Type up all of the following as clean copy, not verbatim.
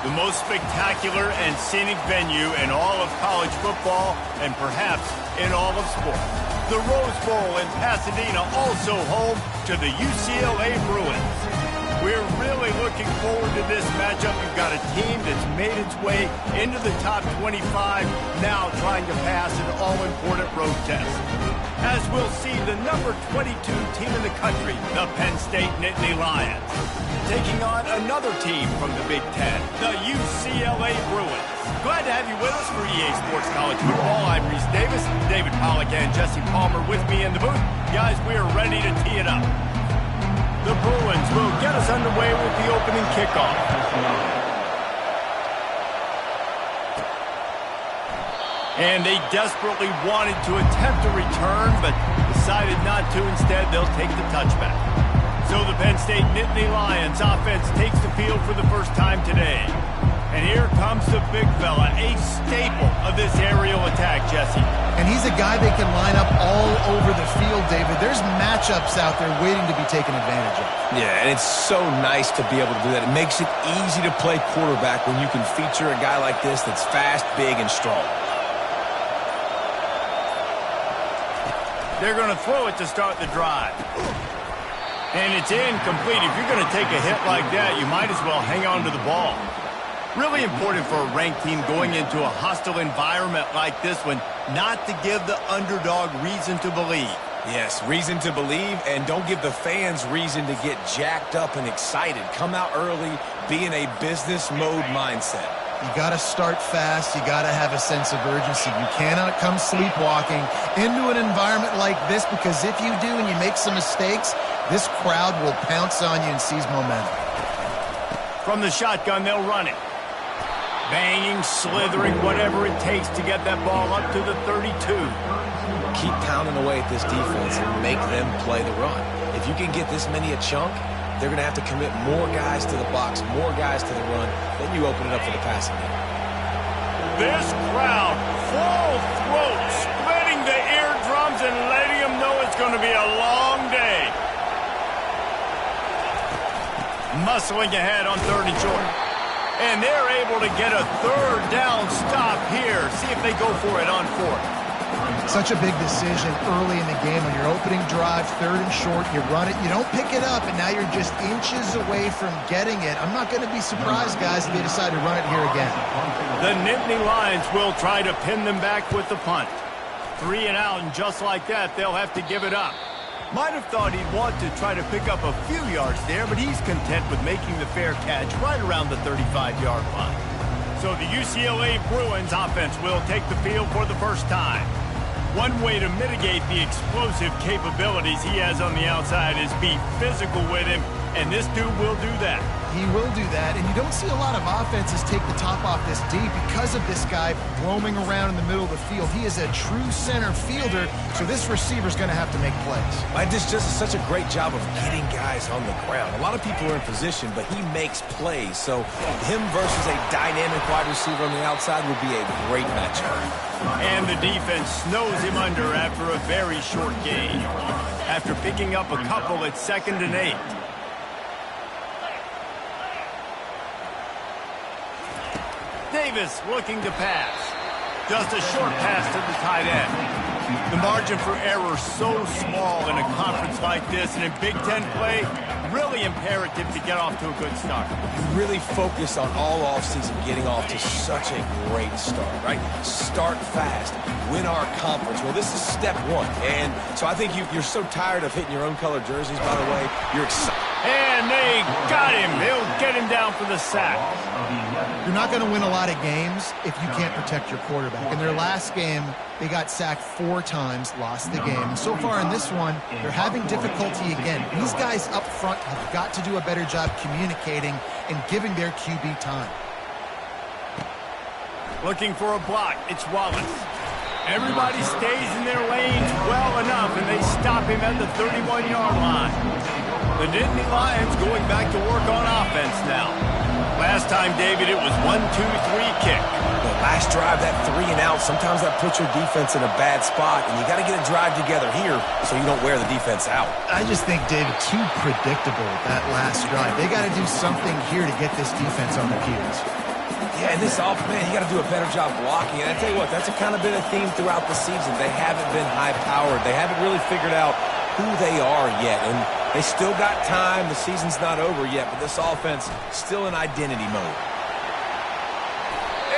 The most spectacular and scenic venue in all of college football and perhaps in all of sports. The Rose Bowl in Pasadena, also home to the UCLA Bruins. We're really looking forward to this matchup. You've got a team that's made its way into the top 25, now trying to pass an all-important road test. As we'll see, the number 22 team in the country, the Penn State Nittany Lions, taking on another team from the Big Ten, the UCLA Bruins. Glad to have you with us for EA Sports College Football. I'm Rzsl Davis, David Pollack and Jesse Palmer with me in the booth. Guys, we are ready to tee it up. The Bruins will get us underway with the opening kickoff. And they desperately wanted to attempt a return, but decided not to. Instead, they'll take the touchback. So the Penn State Nittany Lions offense takes the field for the first time today. And here comes the big fella, a staple of this aerial attack, Jesse. And he's a guy they can line up all over the field, David. There's matchups out there waiting to be taken advantage of. Yeah, and it's so nice to be able to do that. It makes it easy to play quarterback when you can feature a guy like this that's fast, big, and strong. They're going to throw it to start the drive. And it's incomplete. If you're going to take a hit like that, you might as well hang on to the ball. Really important for a ranked team going into a hostile environment like this one, not to give the underdog reason to believe. Yes, reason to believe, and don't give the fans reason to get jacked up and excited. Come out early, be in a business mode mindset. You got to start fast. You got to have a sense of urgency. You cannot come sleepwalking into an environment like this, because if you do and you make some mistakes, this crowd will pounce on you and seize momentum. From the shotgun, they'll run it. Banging, slithering, whatever it takes to get that ball up to the 32. Keep pounding away at this defense and make them play the run. If you can get this many a chunk, they're going to have to commit more guys to the box, more guys to the run. Then you open it up for the passing game. This crowd, full throat, splitting the eardrums and letting them know it's going to be a long day. Muscling ahead on 3rd and short. And they're able to get a 3rd down stop here. See if they go for it on 4th. Such a big decision early in the game. On your opening drive, 3rd and short, you run it, you don't pick it up, and now you're just inches away from getting it. I'm not going to be surprised, guys, if they decide to run it here again. The Nittany Lions will try to pin them back with the punt. 3 and out, and just like that, they'll have to give it up. Might have thought he'd want to try to pick up a few yards there, but he's content with making the fair catch right around the 35-yard line. So the UCLA Bruins offense will take the field for the first time. One way to mitigate the explosive capabilities he has on the outside is be physical with him, and this dude will do that. He will do that, and you don't see a lot of offenses take the top off this D because of this guy roaming around in the middle of the field. He is a true center fielder, so this receiver's going to have to make plays. This just such a great job of getting guys on the ground. A lot of people are in position, but he makes plays, so him versus a dynamic wide receiver on the outside would be a great matchup. And the defense snows him under after a very short gain. After picking up a couple at 2nd and 8. Davis looking to pass. Just a short pass to the tight end. The margin for error so small in a conference like this, and in Big Ten play, really imperative to get off to a good start. You really focus on all offseason getting off to such a great start, right? Start fast, win our conference. Well, this is step 1, and so I think you're so tired of hitting your own color jerseys, by the way. You're excited. And they got him. They'll get him down for the sack. You're not going to win a lot of games if you can't protect your quarterback. In their last game, they got sacked 4 times, lost the game. And so far in this one, they're having difficulty again. These guys up front have got to do a better job communicating and giving their QB time. Looking for a block. It's Wallace. Everybody stays in their lanes well enough, and they stop him at the 31-yard line. The Nittany Lions going back to work on offense now. Last time, David, it was 1-2-3 kick. The last drive, that 3 and out, sometimes that puts your defense in a bad spot, and you got to get a drive together here so you don't wear the defense out. I just think, David, too predictable that last drive. They got to do something here to get this defense on their heels. Yeah, and this offense, man, you got to do a better job blocking. And I tell you what, that's kind of been a theme throughout the season. They haven't been high-powered. They haven't really figured out who they are yet. And they still got time. The season's not over yet, but this offense still in identity mode.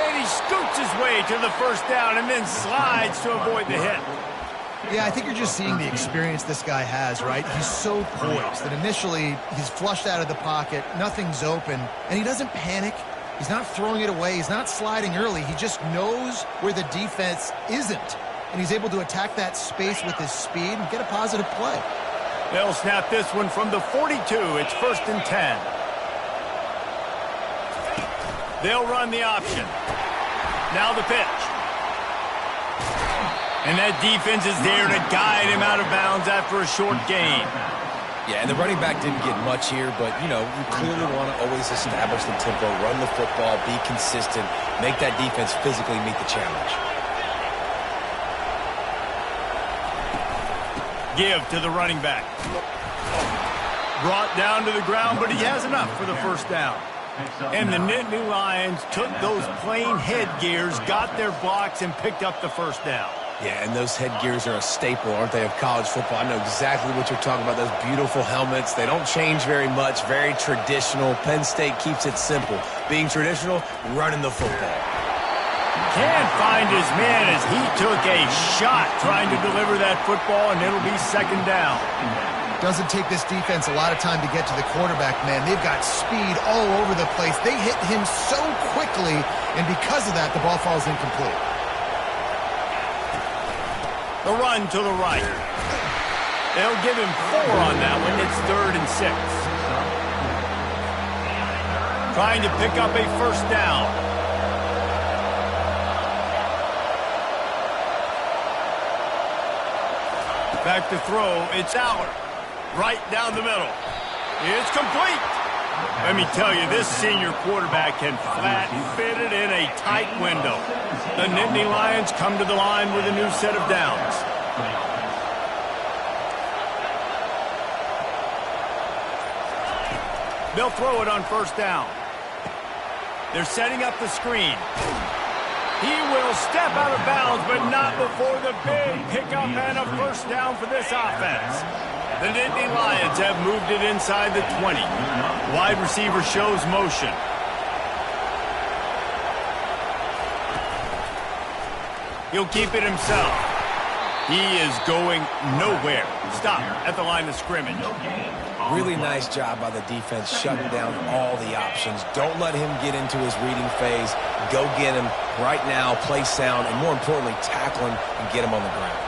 And he scoots his way to the first down and then slides to avoid the hit. Yeah, I think you're just seeing the experience this guy has, right? He's so poised that initially he's flushed out of the pocket, nothing's open, and he doesn't panic. He's not throwing it away. He's not sliding early. He just knows where the defense isn't, and he's able to attack that space with his speed and get a positive play. They'll snap this one from the 42. It's 1st and 10. They'll run the option. Now the pitch. And that defense is there to guide him out of bounds after a short gain. Yeah, and the running back didn't get much here, but, you know, you clearly want to always establish the tempo, run the football, be consistent, make that defense physically meet the challenge. Give to the running back. Brought down to the ground, but he has enough for the first down. And the Nittany Lions took those plain headgears, got their blocks, and picked up the first down. Yeah, and those headgears are a staple, aren't they, of college football? I know exactly what you're talking about, those beautiful helmets. They don't change very much, very traditional. Penn State keeps it simple. Being traditional, running the football. Can't find his man as he took a shot trying to deliver that football, and it'll be 2nd down. Doesn't take this defense a lot of time to get to the quarterback, man. They've got speed all over the place. They hit him so quickly, and because of that, the ball falls incomplete. The run to the right. They'll give him 4 on that one. It's 3rd and 6. Trying to pick up a first down. Back to throw. It's Aller. Right down the middle. It's complete. Let me tell you, this senior quarterback can flat fit it in a tight window. The Nittany Lions come to the line with a new set of downs. They'll throw it on first down. They're setting up the screen. He will step out of bounds, but not before the big pickup and a first down for this offense. The Nittany Lions have moved it inside the 20. Wide receiver shows motion. He'll keep it himself. He is going nowhere. Stop at the line of scrimmage. Really nice job by the defense shutting down all the options. Don't let him get into his reading phase. Go get him right now, play sound, and more importantly, tackle him and get him on the ground.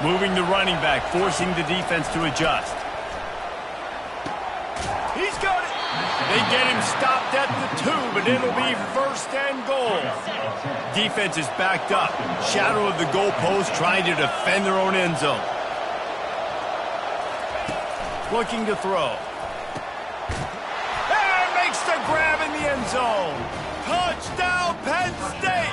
Moving the running back, forcing the defense to adjust. He's got it. They get him stopped at the 2, but it'll be 1st and goal. Defense is backed up. Shadow of the goalpost, trying to defend their own end zone. Looking to throw. And makes the grab in the end zone. Touchdown, Penn State!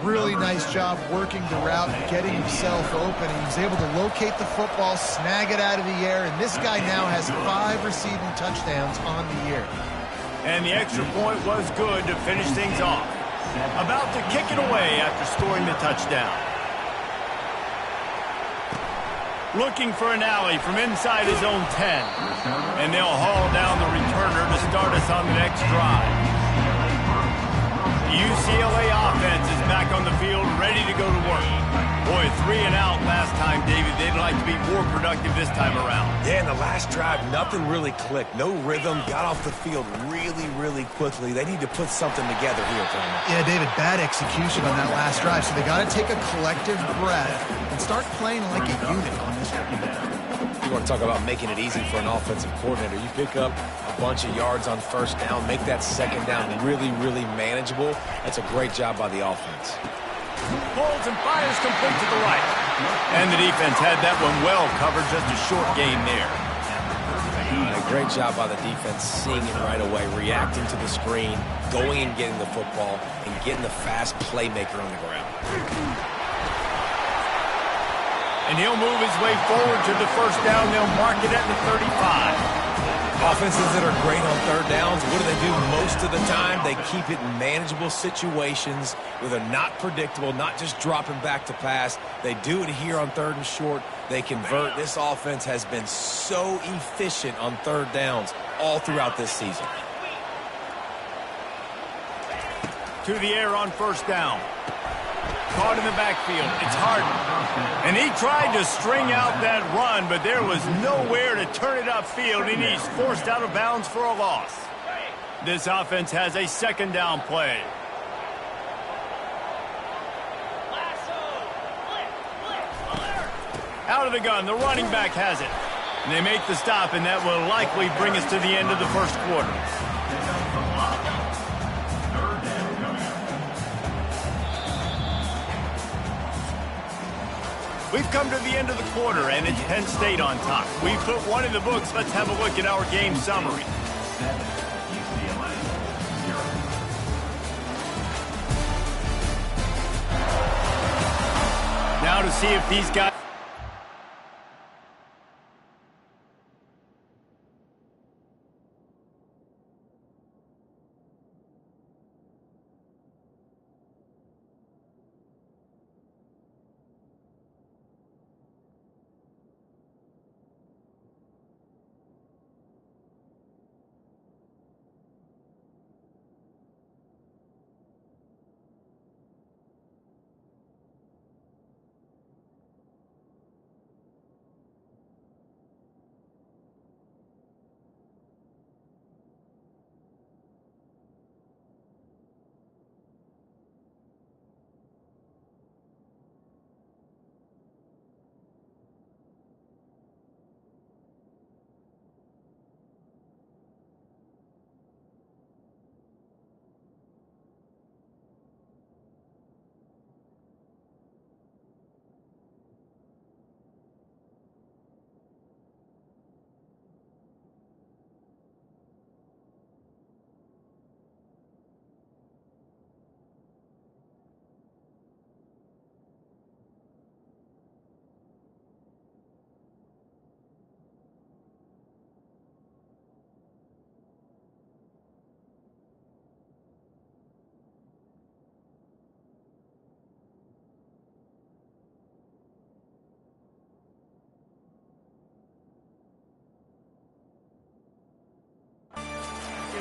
Really nice job working the route and getting himself open. He was able to locate the football, snag it out of the air, and this guy now has 5 receiving touchdowns on the year. And the extra point was good to finish things off. About to kick it away after scoring the touchdown. Looking for an alley from inside his own 10. And they'll haul down the returner to start us on the next drive. The UCLA offense is back on the field, ready to go to work. Boy, 3 and out last time, David. They'd like to be more productive this time around. Yeah, in the last drive, nothing really clicked. No rhythm, got off the field really quickly. They need to put something together here, Kramer. Yeah, David, bad execution on that last drive, so they got to take a collective breath and start playing like a unit on this one. You want to talk about making it easy for an offensive coordinator. You pick up a bunch of yards on first down, make that second down really manageable. That's a great job by the offense. Holds and fires complete to the right. And the defense had that one well covered, just a short gain there. And a great job by the defense seeing it right away, reacting to the screen, going and getting the football, and getting the fast playmaker on the ground. And he'll move his way forward to the first down. They'll mark it at the 35. Offenses that are great on third downs, what do? Most of the time, they keep it in manageable situations where they're not predictable, not just dropping back to pass. They do it here on third and short. They convert. This offense has been so efficient on third downs all throughout this season. To the air on first down. Caught in the backfield. It's Harden. And he tried to string out that run, but there was nowhere to turn it upfield, and he's forced out of bounds for a loss. This offense has a second down play. Out of the gun, the running back has it. And they make the stop, and that will likely bring us to the end of the first quarter. We've come to the end of the quarter, and it's Penn State on top. We've put one in the books. Let's have a look at our game summary. Now to see if these guys...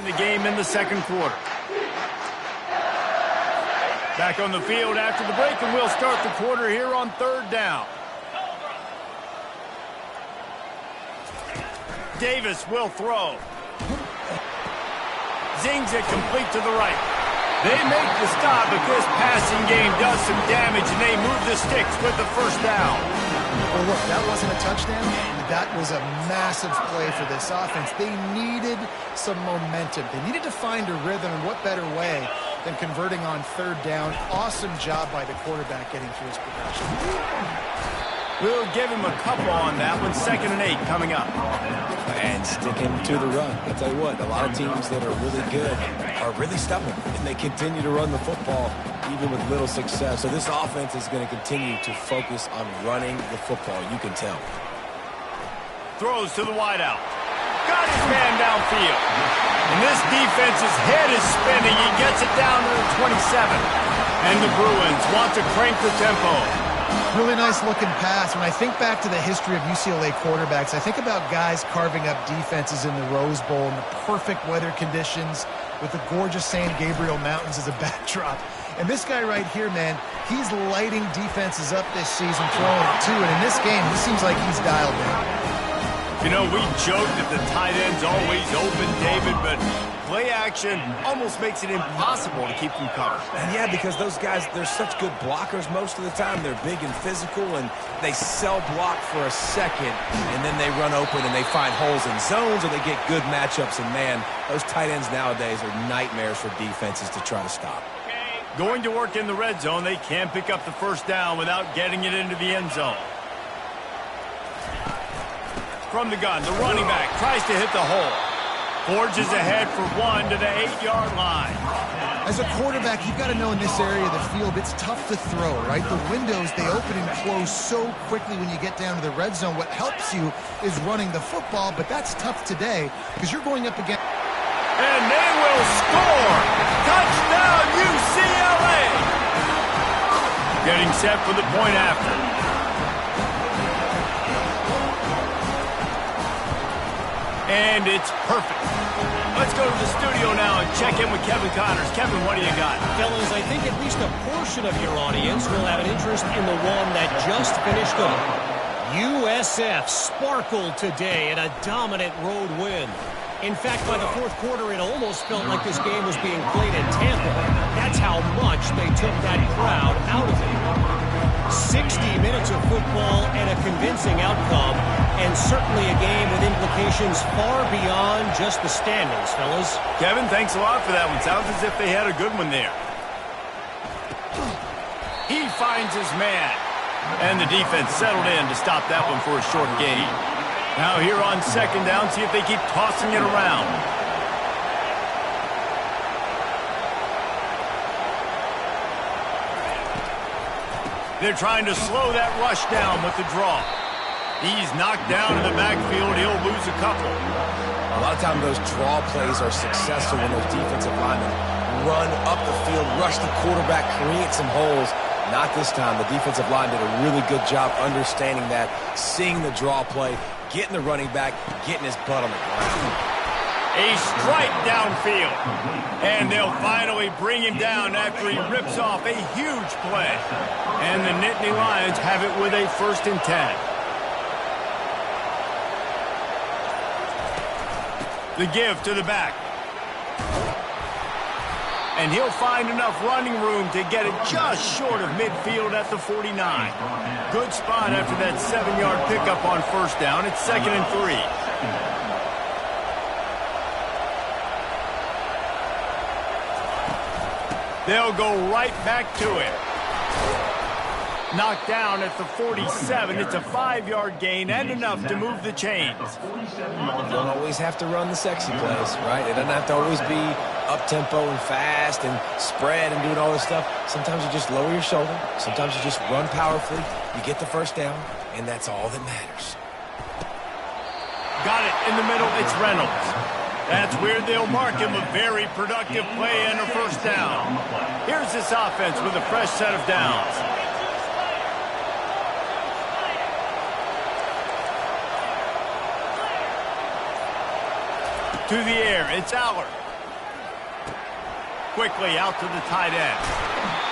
the game in the second quarter. Back on the field after the break, and we'll start the quarter here on third down. Davis will throw. Zings it complete to the right. They make the stop, but this passing game does some damage, and they move the sticks with the first down. Well, look, that wasn't a touchdown. That was a massive play for this offense. They needed some momentum. They needed to find a rhythm, and what better way than converting on third down. Awesome job by the quarterback getting through his progression. We'll give him a couple on that one. 2nd and 8 coming up. And sticking to the run. I'll tell you what, a lot of teams that are really good are really stubborn, and they continue to run the football even with little success. So this offense is going to continue to focus on running the football. You can tell. Throws to the wideout. Got his man downfield. And this defense's head is spinning. He gets it down to the 27. And the Bruins want to crank the tempo. Really nice looking pass. When I think back to the history of UCLA quarterbacks, I think about guys carving up defenses in the Rose Bowl in the perfect weather conditions with the gorgeous San Gabriel Mountains as a backdrop. And this guy right here, man, he's lighting defenses up this season, throwing it too. And in this game, he seems like he's dialed in. You know, we joke that the tight end's always open, David, but play action almost makes it impossible to keep them covered. And yeah, because those guys, they're such good blockers most of the time. They're big and physical, and they cell block for a second, and then they run open and they find holes in zones, or they get good matchups. And, man, those tight ends nowadays are nightmares for defenses to try to stop. Going to work in the red zone, they can't pick up the first down without getting it into the end zone. From the gun, the running back tries to hit the hole. Forges ahead for one to the 8-yard line. As a quarterback, you've got to know in this area of the field, it's tough to throw, right? The windows, they open and close so quickly when you get down to the red zone. What helps you is running the football, but that's tough today because you're going up against... And they will score! Touchdown, UCLA! Getting set for the point after. And it's perfect. Let's go to the studio now and check in with Kevin Connors. Kevin, what do you got? Fellas, I think at least a portion of your audience will have an interest in the one that just finished up. USF sparkled today in a dominant road win. In fact, by the fourth quarter, it almost felt like this game was being played in Tampa. That's how much they took that crowd out of it. 60 minutes of football and a convincing outcome, and certainly a game with implications far beyond just the standings, fellas. Kevin, thanks a lot for that one. Sounds as if they had a good one there. He finds his man. And the defense settled in to stop that one for a short gain. Now here on second down, see if they keep tossing it around. They're trying to slow that rush down with the draw. He's knocked down in the backfield. He'll lose a couple. A lot of times those draw plays are successful when those defensive linemen run up the field, rush the quarterback, create some holes. Not this time. The defensive line did a really good job understanding that, seeing the draw play, getting the running back, getting his butt on the ground. A strike downfield. And they'll finally bring him down after he rips off a huge play. And the Nittany Lions have it with a 1st and 10. The give to the back. And he'll find enough running room to get it just short of midfield at the 49. Good spot after that 7-yard pickup on 1st down. It's 2nd and 3. They'll go right back to it. Knocked down at the 47. It's a 5-yard gain and enough to move the chains. You don't always have to run the sexy plays, right? It doesn't have to always be up-tempo and fast and spread and doing all this stuff. Sometimes you just lower your shoulder. Sometimes you just run powerfully. You get the 1st down, and that's all that matters. Got it in the middle. It's Reynolds. That's where they'll mark him. A very productive play and a 1st down. Here's this offense with a fresh set of downs. To the air, it's Aller. Quickly out to the tight end.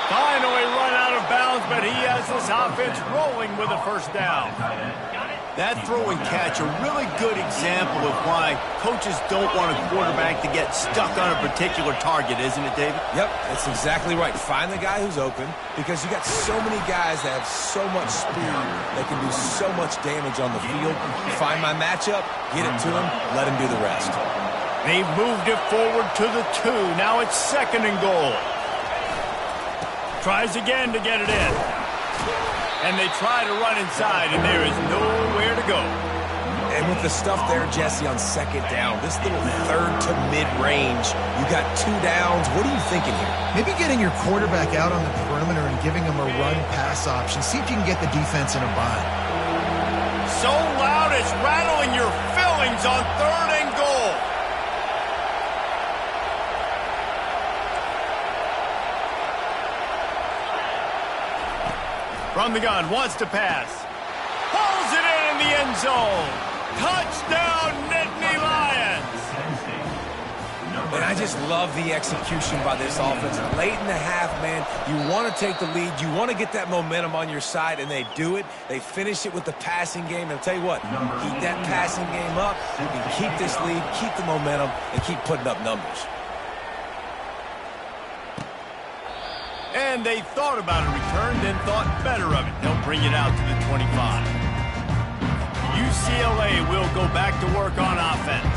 Finally run out of bounds, but he has this offense rolling with a 1st down. That throw and catch, a really good example of why coaches don't want a quarterback to get stuck on a particular target, isn't it, David? Yep, that's exactly right. Find the guy who's open, because you got so many guys that have so much speed that can do so much damage on the field. Find my matchup, get it to him, let him do the rest. They've moved it forward to the 2. Now it's 2nd and goal. Tries again to get it in. And they try to run inside, and there is nowhere to go. And with the stuff there, Jesse, on 2nd down, this little 3rd to mid-range, you got 2 downs. What are you thinking here? Maybe getting your quarterback out on the perimeter and giving him a run-pass option. See if you can get the defense in a bind. So loud it's rattling your fillings on 3rd and goal. From the gun, wants to pass. Pulls it in the end zone. Touchdown, Nittany Lions. And I just love the execution by this offense. Late in the half, man, you want to take the lead. You want to get that momentum on your side, and they do it. They finish it with the passing game. And I'll tell you what, keep that passing game up, and keep this lead, keep the momentum, and keep putting up numbers. And they thought about a return, then thought better of it. They'll bring it out to the 25. UCLA will go back to work on offense.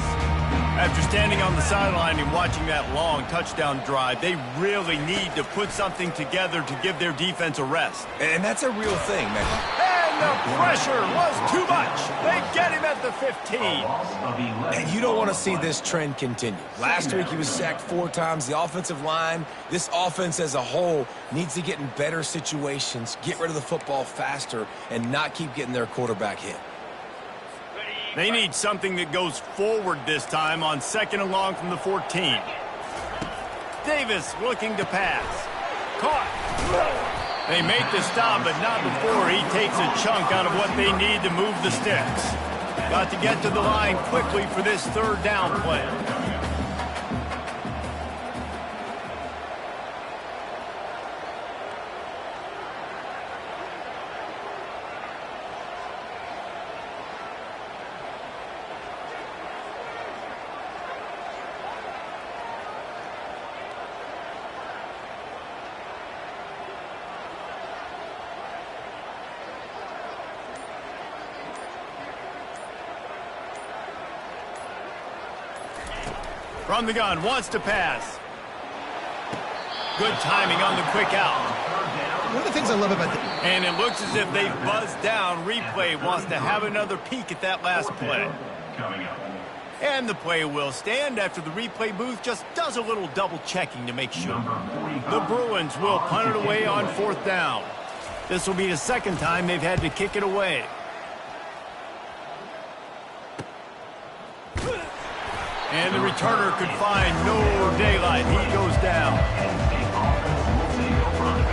After standing on the sideline and watching that long touchdown drive, they really need to put something together to give their defense a rest. And that's a real thing, man. And And the pressure was too much. They get him at the 15. And you don't want to see this trend continue. Last week he was sacked 4 times. The offensive line, this offense as a whole, needs to get in better situations, get rid of the football faster, and not keep getting their quarterback hit. They need something that goes forward this time on 2nd and long from the 14. Davis looking to pass. Caught. They make the stop, but not before he takes a chunk out of what they need to move the sticks. Got to get to the line quickly for this 3rd down play. From the gun, wants to pass. Good timing on the quick out. One of the things I love about the... And it looks as if they've buzzed down. Replay wants to have another peek at that last play. And the play will stand after the replay booth just does a little double checking to make sure. The Bruins will punt it away on 4th down. This will be the 2nd time they've had to kick it away. And the returner could find no daylight. He goes down.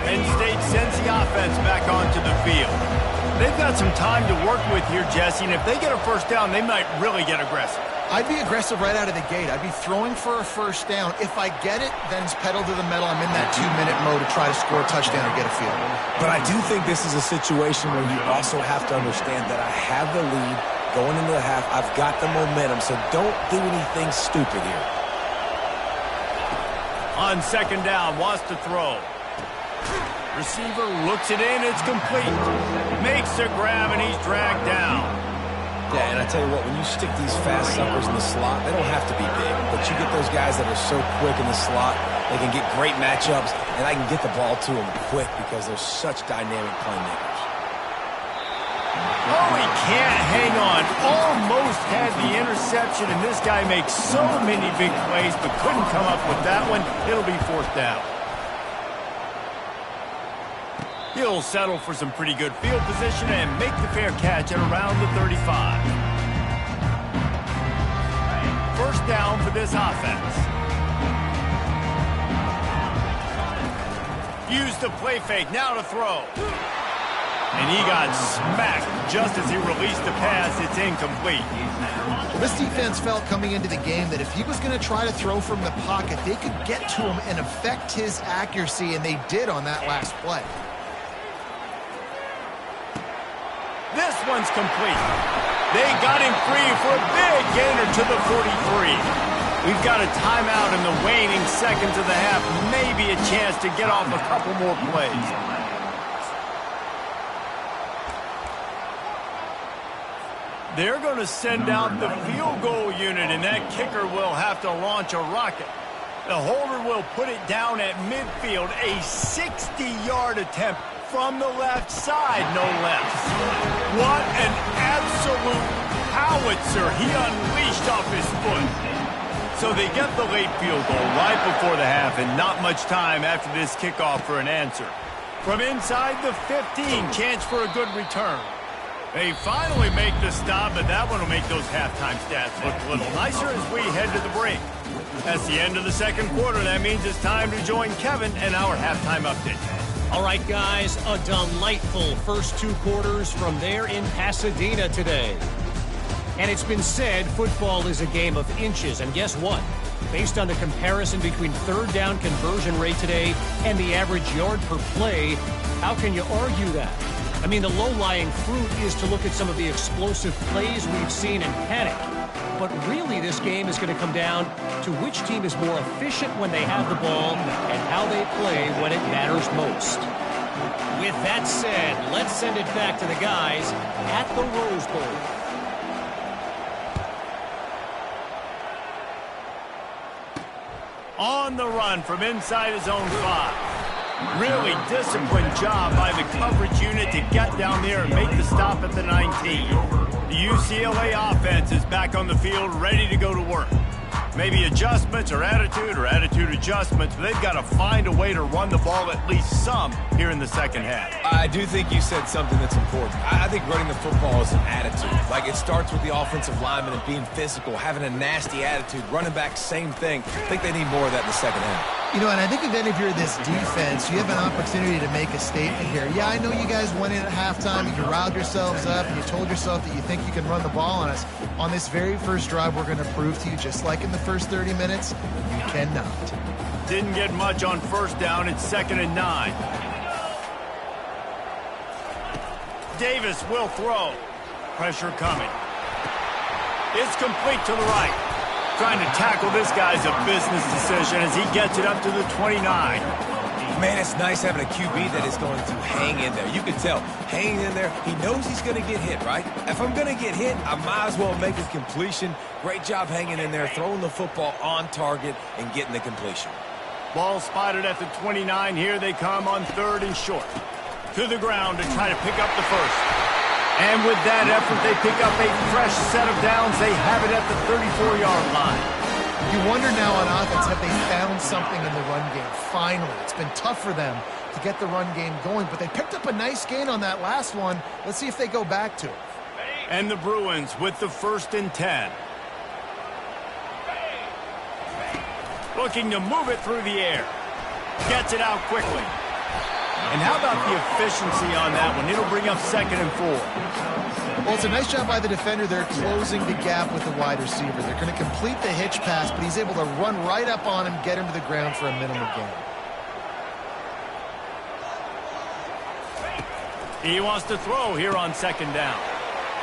Penn State sends the offense back onto the field. They've got some time to work with here, Jesse, and if they get a 1st down, they might really get aggressive. I'd be aggressive right out of the gate. I'd be throwing for a 1st down. If I get it, then it's pedal to the metal. I'm in that 2-minute mode to try to score a touchdown or get a field. But I do think this is a situation where you also have to understand that I have the lead. Going into the half, I've got the momentum, so don't do anything stupid here. On 2nd down, wants to throw. Receiver looks it in, it's complete. Makes the grab, and he's dragged down. Yeah, and I tell you what, when you stick these fast suckers in the slot, they don't have to be big, but you get those guys that are so quick in the slot, they can get great matchups, and I can get the ball to them quick because they're such dynamic playmakers. Oh, he can't hang on. Almost had the interception, and this guy makes so many big plays, but couldn't come up with that one. It'll be 4th down. He'll settle for some pretty good field position and make the fair catch at around the 35. 1st down for this offense. Use the play fake, now to throw. And he got smacked just as he released the pass. It's incomplete. Well, this defense felt coming into the game that if he was going to try to throw from the pocket, they could get to him and affect his accuracy, and they did on that last play. This one's complete. They got him free for a big gainer to the 43. We've got a timeout in the waning seconds of the half. Maybe a chance to get off a couple more plays. They're going to send out the field goal unit, and that kicker will have to launch a rocket. The holder will put it down at midfield. A 60-yard attempt from the left side, no less. What an absolute howitzer he unleashed off his foot. So they get the late field goal right before the half, and not much time after this kickoff for an answer. From inside the 15, chance for a good return. They finally make the stop, but that one will make those halftime stats look a little nicer as we head to the break. That's the end of the 2nd quarter. That means it's time to join Kevin and our halftime update. All right, guys, a delightful first 2 quarters from there in Pasadena today. And it's been said football is a game of inches, and guess what? Based on the comparison between 3rd down conversion rate today and the average yard per play, how can you argue that? I mean, the low-lying fruit is to look at some of the explosive plays we've seen in panic. But really, this game is going to come down to which team is more efficient when they have the ball and how they play when it matters most. With that said, let's send it back to the guys at the Rose Bowl. On the run from inside his own 5. Really disciplined job by the coverage unit to get down there and make the stop at the 19. The UCLA offense is back on the field, ready to go to work. Maybe adjustments or attitude adjustments, but they've got to find a way to run the ball at least some here in the second half. I do think you said something that's important. I think running the football is an attitude. Like, it starts with the offensive lineman and being physical, having a nasty attitude. Running back, same thing. I think they need more of that in the second half. You know, and I think again, if you're this defense, you have an opportunity to make a statement here. Yeah, I know you guys went in at halftime, you riled yourselves up, and you told yourself that you think you can run the ball on us. On this very first drive, we're going to prove to you, just like in the first 30 minutes, you cannot. Didn't get much on first down. It's 2nd and 9. Davis will throw. Pressure coming. It's complete to the right. Trying to tackle this guy's a business decision as he gets it up to the 29. Man, it's nice having a QB that is going to hang in there. You can tell, hanging in there, he knows he's going to get hit, right? If I'm going to get hit, I might as well make a completion. Great job hanging in there, throwing the football on target and getting the completion. Ball spotted at the 29. Here they come on 3rd and short. To the ground to try to pick up the first. And with that effort, they pick up a fresh set of downs. They have it at the 34-yard line. You wonder now on offense, have they found something in the run game? Finally, it's been tough for them to get the run game going, but they picked up a nice gain on that last one. Let's see if they go back to it. And the Bruins with the 1st and 10. Looking to move it through the air. Gets it out quickly. And how about the efficiency on that one? It'll bring up 2nd and 4. Well, it's a nice job by the defender. They're closing the gap with the wide receiver. They're going to complete the hitch pass, but he's able to run right up on him, get him to the ground for a minimal gain. He wants to throw here on 2nd down.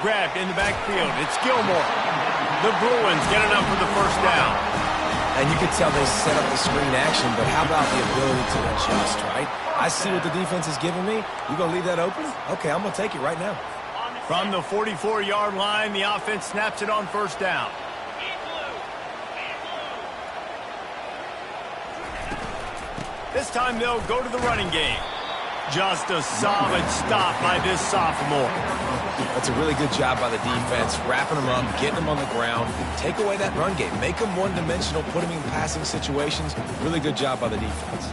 Grabbed in the backfield. It's Gilmore. The Bruins get it up for the 1st down. And you can tell they set up the screen action, but how about the ability to adjust, right? I see what the defense is giving me. You going to leave that open? Okay, I'm going to take it right now. From the 44-yard line, the offense snaps it on 1st down. This time they'll go to the running game. Just a solid stop by this sophomore. That's a really good job by the defense, wrapping them up, getting them on the ground. Take away that run game. Make them one-dimensional, put them in passing situations. Really good job by the defense.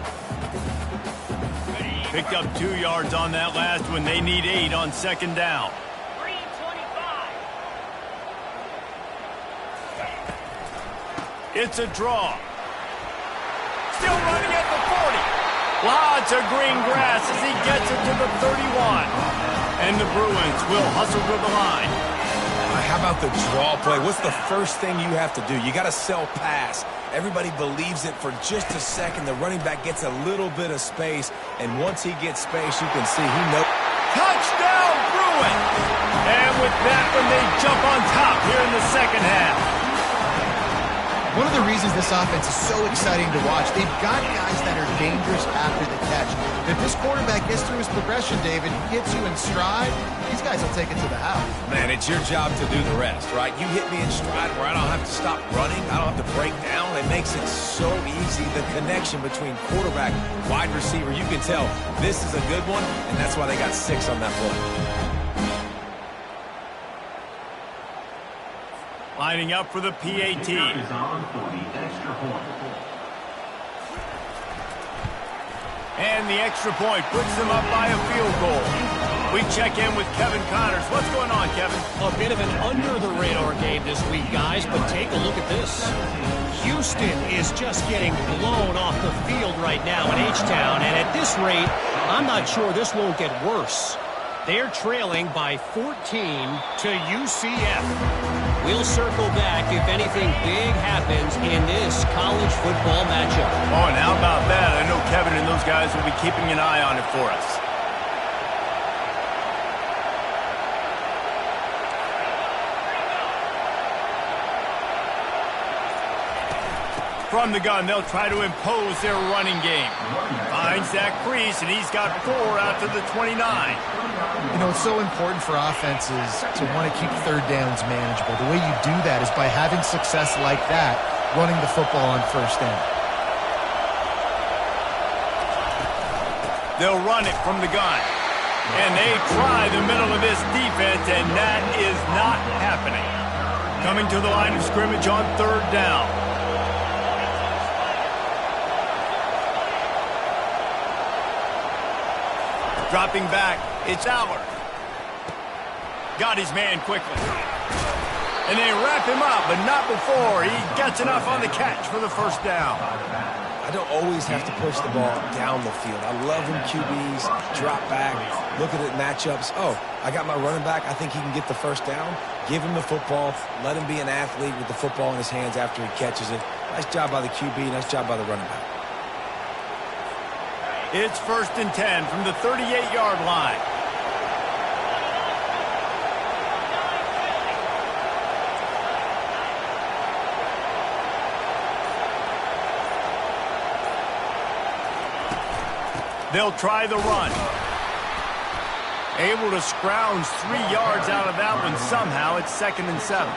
Picked up 2 yards on that last one. They need 8 on 2nd down. It's a draw. Still running at the 40. Lots of green grass as he gets it to the 31. And the Bruins will hustle to the line. How about the draw play? What's the first thing you have to do? You got to sell pass. Everybody believes it for just a second. The running back gets a little bit of space, and once he gets space, you can see he knows. Touchdown, Bruins! And with that one, they jump on top here in the 2nd half. One of the reasons this offense is so exciting to watch, they've got guys that are dangerous after the catch. If this quarterback gets through his progression, David, gets you in stride, these guys will take it to the house. Man, it's your job to do the rest, right? You hit me in stride where I don't have to stop running. I don't have to break down. It makes it so easy. The connection between quarterback, wide receiver, you can tell this is a good one, and that's why they got 6 on that play. Lining up for the PAT. And the extra point puts them up by a field goal. We check in with Kevin Connors. What's going on, Kevin? A bit of an under-the-radar game this week, guys, but take a look at this. Houston is just getting blown off the field right now in H-Town, and at this rate, I'm not sure this won't get worse. They're trailing by 14 to UCF. We'll circle back if anything big happens in this college football matchup. Oh, and how about that? I know Kevin and those guys will be keeping an eye on it for us. From the gun, they'll try to impose their running game. Finds that crease, and he's got 4 out to the 29. You know, it's so important for offenses to want to keep 3rd downs manageable. The way you do that is by having success like that, running the football on 1st down. They'll run it from the gun. And they try the middle of this defense, and that is not happening. Coming to the line of scrimmage on 3rd down. Dropping back, it's Allard. Got his man quickly. And they wrap him up, but not before he gets enough on the catch for the 1st down. I don't always have to push the ball down the field. I love when QBs drop back, look at it matchups. Oh, I got my running back. I think he can get the 1st down. Give him the football. Let him be an athlete with the football in his hands after he catches it. Nice job by the QB. Nice job by the running back. It's 1st and 10 from the 38-yard line. They'll try the run. Able to scrounge 3 yards out of that one somehow. It's 2nd and 7.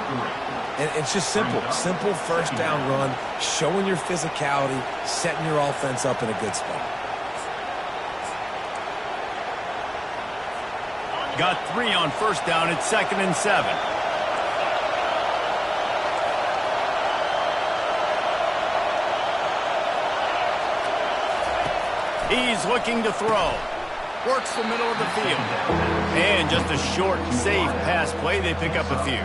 And it's just simple. Simple 1st down run, showing your physicality, setting your offense up in a good spot. Got 3 on 1st down. It's 2nd and 7. He's looking to throw. Works the middle of the field. And just a short, safe pass play. They pick up a few.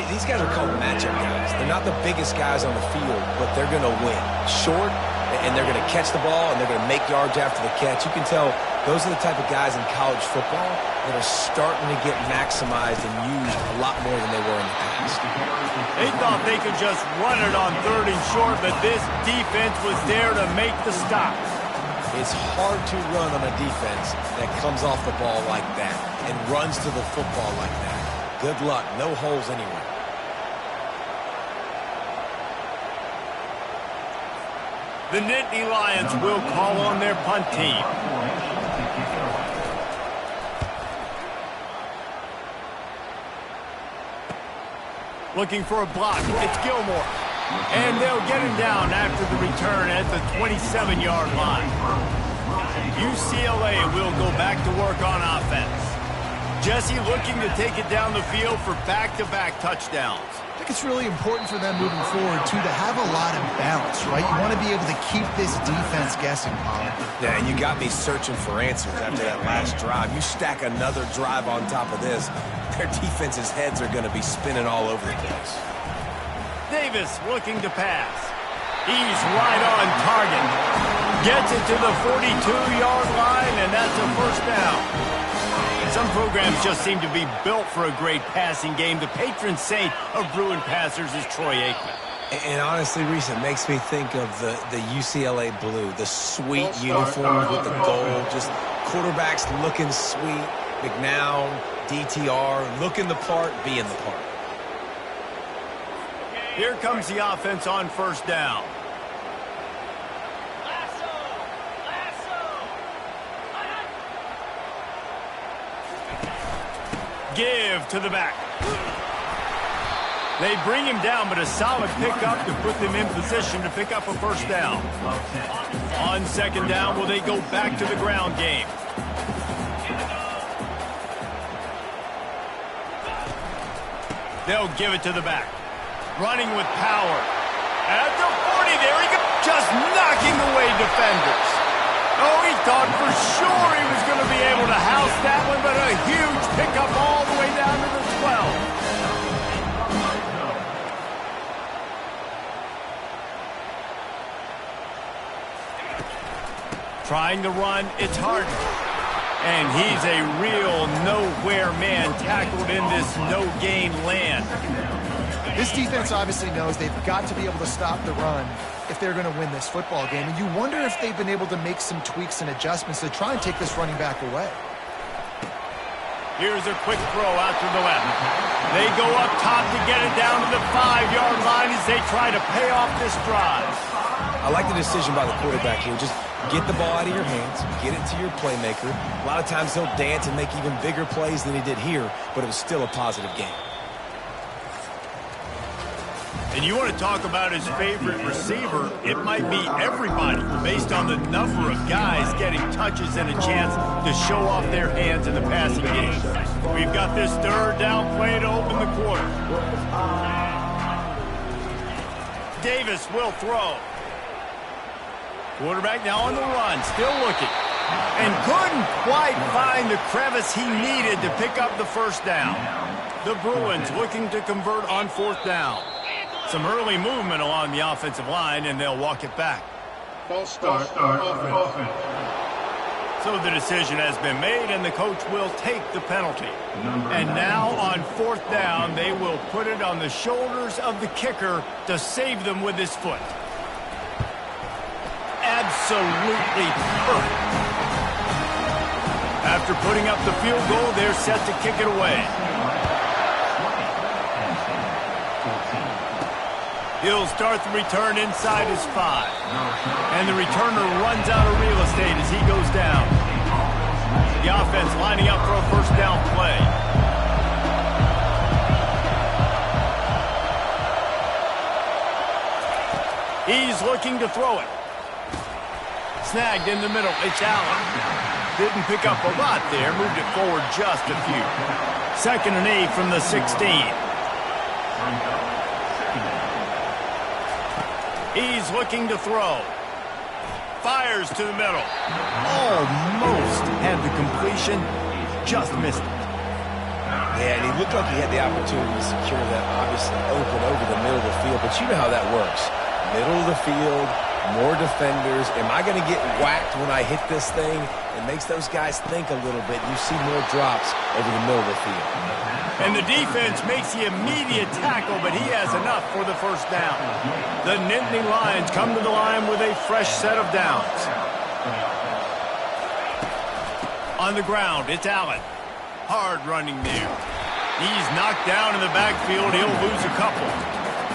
These guys are called matchup guys. They're not the biggest guys on the field, but they're going to win. Short, and they're going to catch the ball, and they're going to make yards after the catch. You can tell those are the type of guys in college football that are starting to get maximized and used a lot more than they were in the past. They thought they could just run it on 3rd and short, but this defense was there to make the stop. It's hard to run on a defense that comes off the ball like that and runs to the football like that. Good luck. No holes anywhere. The Nittany Lions will call on their punt team. Looking for a block. It's Gilmore. And they'll get him down after the return at the 27-yard line. UCLA will go back to work on offense. Jesse looking to take it down the field for back-to-back touchdowns. I think it's really important for them moving forward, too, to have a lot of balance, right? You want to be able to keep this defense guessing, Colin. Yeah, and you got me searching for answers after that last drive. You stack another drive on top of this, their defense's heads are going to be spinning all over the place. Davis looking to pass. He's right on target. Gets it to the 42-yard line, and that's a 1st down. Some programs just seem to be built for a great passing game. The patron saint of Bruin passers is Troy Aikman. And honestly, Reese, it makes me think of the UCLA blue, the sweet uniforms with the gold, just quarterbacks looking sweet, McNown, DTR, looking the part, being the part. Here comes the offense on 1st down. Give to the back. They bring him down, but a solid pickup to put them in position to pick up a 1st down. On 2nd down, will they go back to the ground game? They'll give it to the back. Running with power. At the 40, there he goes. Just knocking away defenders. Oh, he thought for sure he was going to be able to house that one, but a huge pickup all the way down to the 12. Trying to run, it's hard. And he's a real nowhere man tackled in this no-gain land. This defense obviously knows they've got to be able to stop the run if they're going to win this football game. And you wonder if they've been able to make some tweaks and adjustments to try and take this running back away. Here's a quick throw out to the left. They go up top to get it down to the 5-yard line as they try to pay off this drive. I like the decision by the quarterback here. Just get the ball out of your hands, get it to your playmaker. A lot of times he'll dance and make even bigger plays than he did here, but it was still a positive game. And you want to talk about his favorite receiver, it might be everybody based on the number of guys getting touches and a chance to show off their hands in the passing game. We've got this third down play to open the quarter. Davis will throw. Quarterback now on the run, still looking. And couldn't quite find the crevice he needed to pick up the first down. The Bruins looking to convert on fourth down. Some early movement along the offensive line, and they'll walk it back. False start offense. So the decision has been made, and the coach will take the penalty. And now on fourth down, they will put it on the shoulders of the kicker to save them with his foot. Absolutely perfect. After putting up the field goal, they're set to kick it away. He'll start the return inside his 5. And the returner runs out of real estate as he goes down. The offense lining up for a first down play. He's looking to throw it. Snagged in the middle. It's Allen. Didn't pick up a lot there. Moved it forward just a few. 2nd and 8 from the 16. He's looking to throw. Fires to the middle. Almost had the completion. Just missed it. Yeah, and he looked like he had the opportunity to secure that, obviously open over the middle of the field. But you know how that works. Middle of the field, more defenders. Am I going to get whacked when I hit this thing? It makes those guys think a little bit. You see more drops over the middle of the field. And the defense makes the immediate tackle, but he has enough for the first down. The Nittany Lions come to the line with a fresh set of downs. On the ground, it's Allen. Hard running there. He's knocked down in the backfield. He'll lose a couple.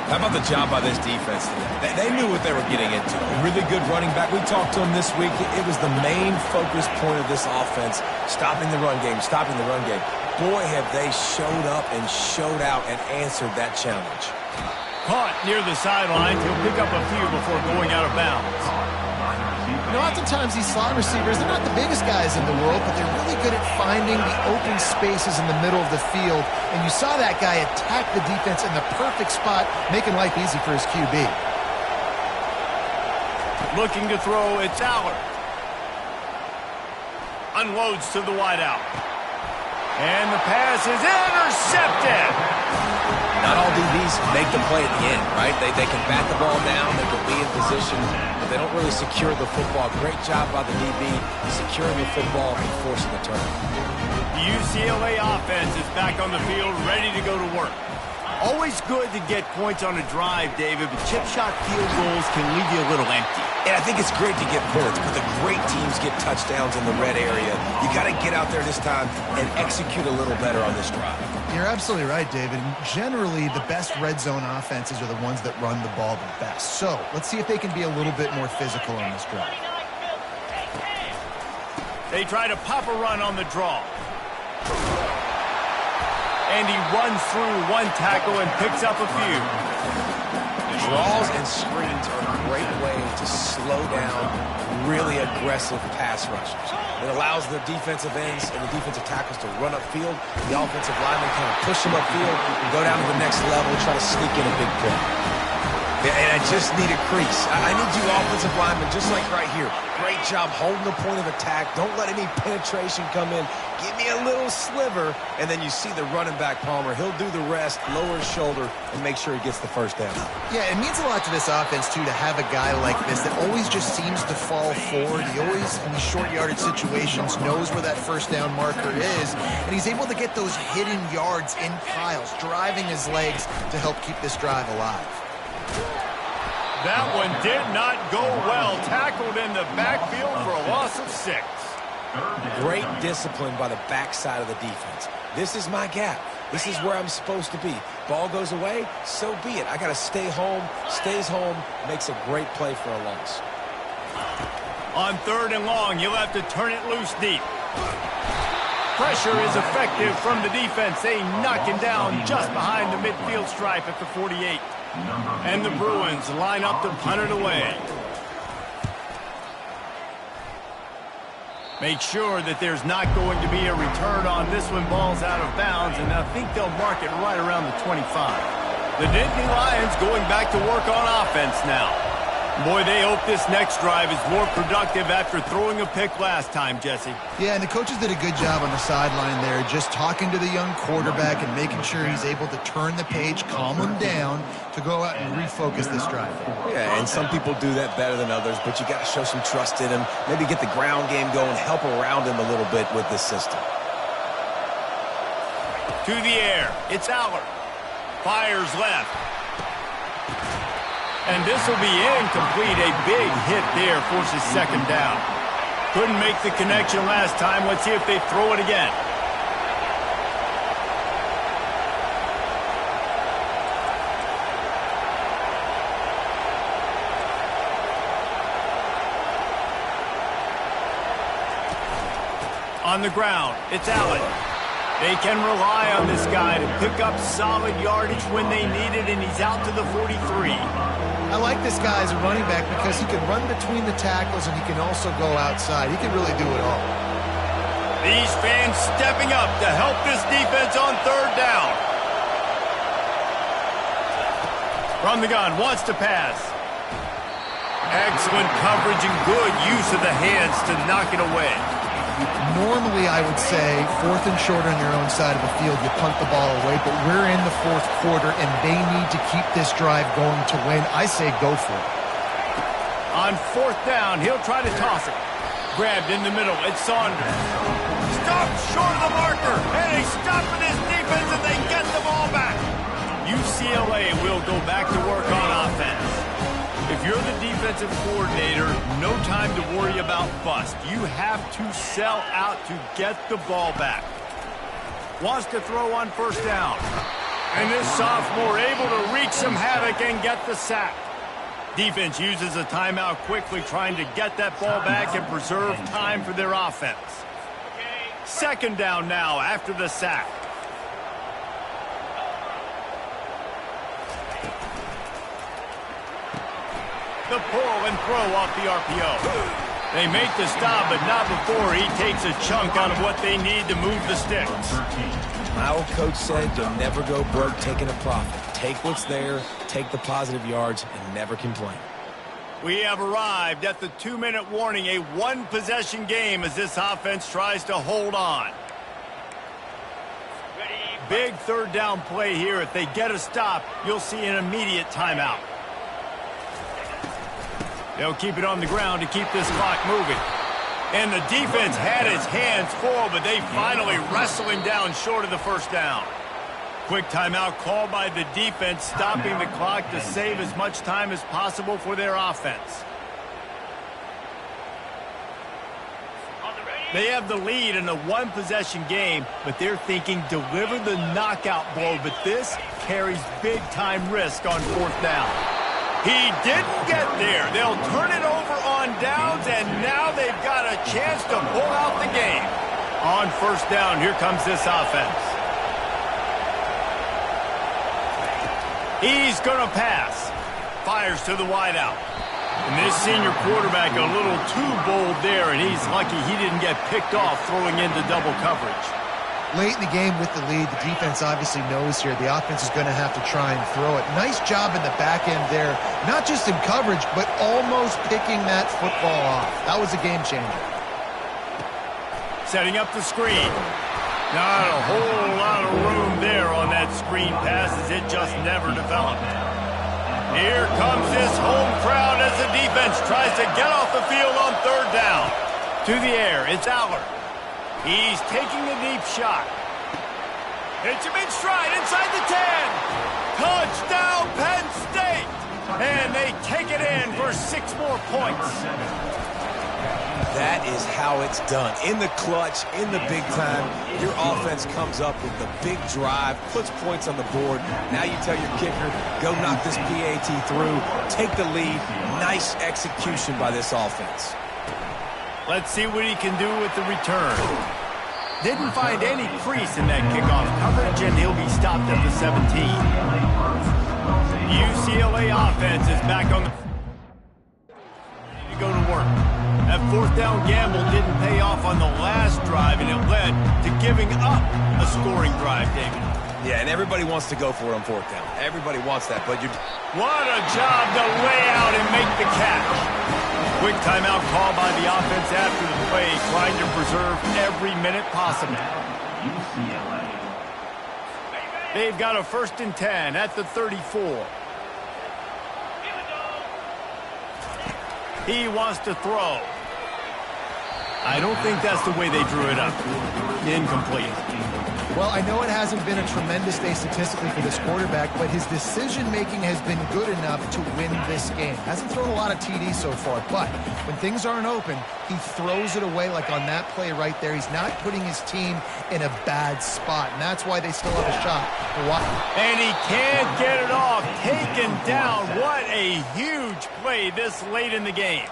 How about the job by this defense today? They knew what they were getting into. A really good running back. We talked to him this week. It was the main focus point of this offense, stopping the run game, stopping the run game. Boy, have they showed up and showed out and answered that challenge. Caught near the sidelines. He'll pick up a few before going out of bounds. You know, oftentimes these slot receivers, they're not the biggest guys in the world, but they're really good at finding the open spaces in the middle of the field. And you saw that guy attack the defense in the perfect spot, making life easy for his QB. Looking to throw, it's Aller. Unloads to the wideout. And the pass is intercepted. Not all DBs make the play at the end, right? They can bat the ball down, they can be in position, but they don't really secure the football. Great job by the DB securing the football and forcing the turnover. The UCLA offense is back on the field, ready to go to work. Always good to get points on a drive, David, but chip shot field goals can leave you a little empty. And I think it's great to get points, but the great teams get touchdowns in the red area. You got to get out there this time and execute a little better on this drive. You're absolutely right, David. Generally, the best red zone offenses are the ones that run the ball the best. So let's see if they can be a little bit more physical on this drive. They try to pop a run on the draw. And he runs through one tackle and picks up a few. Draws and screens are a great way to slow down really aggressive pass rushers. It allows the defensive ends and the defensive tackles to run upfield. The offensive linemen kind of push them upfield and go down to the next level and try to sneak in a big play. And I just need a crease. I need you offensive linemen, just like right here. Great job holding the point of attack. Don't let any penetration come in. Give me a little sliver, and then you see the running back, Palmer. He'll do the rest, lower his shoulder, and make sure he gets the first down. Yeah, it means a lot to this offense, too, to have a guy like this that always just seems to fall forward. He always, in these short yardage situations, knows where that first down marker is, and he's able to get those hidden yards in piles, driving his legs to help keep this drive alive. That one did not go well. Tackled in the backfield for a loss of 6. Great discipline by the backside of the defense. This is my gap. This is where I'm supposed to be. Ball goes away, so be it. I got to stay home. Stays home, makes a great play for a loss. On 3rd and long, you'll have to turn it loose deep. Pressure is effective from the defense. They knock him down just behind the midfield stripe at the 48. And the Bruins line up to punt it away. Make sure that there's not going to be a return on this one. Ball's out of bounds, and I think they'll mark it right around the 25. The Nittany Lions going back to work on offense now. Boy, they hope this next drive is more productive after throwing a pick last time, Jesse. Yeah, and the coaches did a good job on the sideline there, just talking to the young quarterback and making sure he's able to turn the page, calm him down to go out and refocus this drive. Yeah, and some people do that better than others, but you got to show some trust in him, maybe get the ground game going, help around him a little bit with this system. To the air, it's Aller. Fires left. And this will be incomplete. A big hit there forces second down. Couldn't make the connection last time. Let's see if they throw it again. On the ground, it's Allen. They can rely on this guy to pick up solid yardage when they need it, and he's out to the 43. I like this guy as a running back because he can run between the tackles and he can also go outside. He can really do it all. These fans stepping up to help this defense on third down. From the gun, wants to pass. Excellent coverage and good use of the hands to knock it away. Normally, I would say, 4th and short on your own side of the field, you punt the ball away, but we're in the 4th quarter, and they need to keep this drive going to win. I say go for it. On 4th down, he'll try to toss it. Grabbed in the middle, it's Saunders. Stopped short of the marker, and they stop for this defense, and they get the ball back. UCLA will go back to work on offense. If you're the defensive coordinator, no time to worry about bust. You have to sell out to get the ball back. Wants to throw on 1st down. And this sophomore able to wreak some havoc and get the sack. Defense uses a timeout quickly, trying to get that ball back and preserve time for their offense. 2nd down now after the sack. The pull and throw off the RPO. They make the stop, but not before he takes a chunk out of what they need to move the sticks. My old coach said you'll never go broke taking a profit. Take what's there, take the positive yards, and never complain. We have arrived at the 2-minute warning, a one-possession game as this offense tries to hold on. Big 3rd down play here. If they get a stop, you'll see an immediate timeout. They'll keep it on the ground to keep this clock moving. And the defense had his hands full, but they finally wrestle him down short of the 1st down. Quick timeout called by the defense, stopping the clock to save as much time as possible for their offense. They have the lead in a one-possession game, but they're thinking deliver the knockout blow, but this carries big-time risk on 4th down. He didn't get there. They'll turn it over on downs, and now they've got a chance to pull out the game. On 1st down, here comes this offense. He's going to pass. Fires to the wideout. And this senior quarterback a little too bold there, and he's lucky he didn't get picked off throwing into double coverage. Late in the game with the lead, the defense obviously knows here the offense is going to have to try and throw it. Nice job in the back end there, not just in coverage, but almost picking that football off. That was a game changer. Setting up the screen. Not a whole lot of room there on that screen pass as it just never developed. Here comes this home crowd as the defense tries to get off the field on 3rd down. To the air, it's Aller. He's taking a deep shot. Hits him in stride inside the 10. Touchdown, Penn State. And they take it in for 6 more points. That is how it's done. In the clutch, in the big time, your offense comes up with the big drive, puts points on the board. Now you tell your kicker, go knock this PAT through, take the lead. Nice execution by this offense. Let's see what he can do with the return. Didn't find any crease in that kickoff coverage, and he'll be stopped at the 17. UCLA offense is back on the ready to go to work. That fourth down gamble didn't pay off on the last drive, and it led to giving up a scoring drive, David. Yeah, and everybody wants to go for it on fourth down. Everybody wants that, but What a job to lay out and make the catch. Quick timeout call by the offense after the play, trying to preserve every minute possible. They've got a 1st and 10 at the 34. He wants to throw. I don't think that's the way they drew it up. Incomplete. Well, I know it hasn't been a tremendous day statistically for this quarterback, but his decision-making has been good enough to win this game. Hasn't thrown a lot of TDs so far, but when things aren't open, he throws it away like on that play right there. He's not putting his team in a bad spot, and that's why they still have a shot. And he can't get it off. Taken down. What a huge play this late in the game.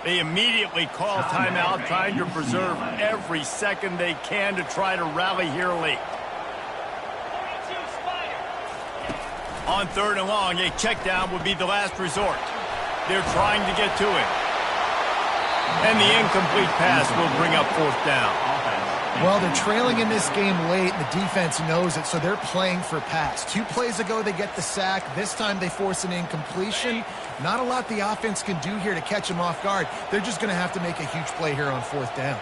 They immediately call timeout, trying to preserve every second they can to try to rally here late. On 3rd and long, a check down would be the last resort. They're trying to get to it. And the incomplete pass will bring up 4th down. Well, they're trailing in this game late, and the defense knows it, so they're playing for pass. 2 plays ago, they get the sack. This time, they force an incompletion. Not a lot the offense can do here to catch them off guard. They're just going to have to make a huge play here on 4th down.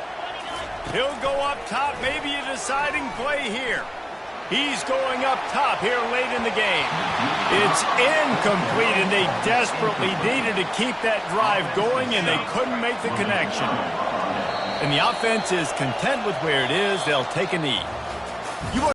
He'll go up top, maybe a deciding play here. He's going up top here late in the game. It's incomplete, and they desperately needed to keep that drive going, and they couldn't make the connection. And the offense is content with where it is. They'll take a knee.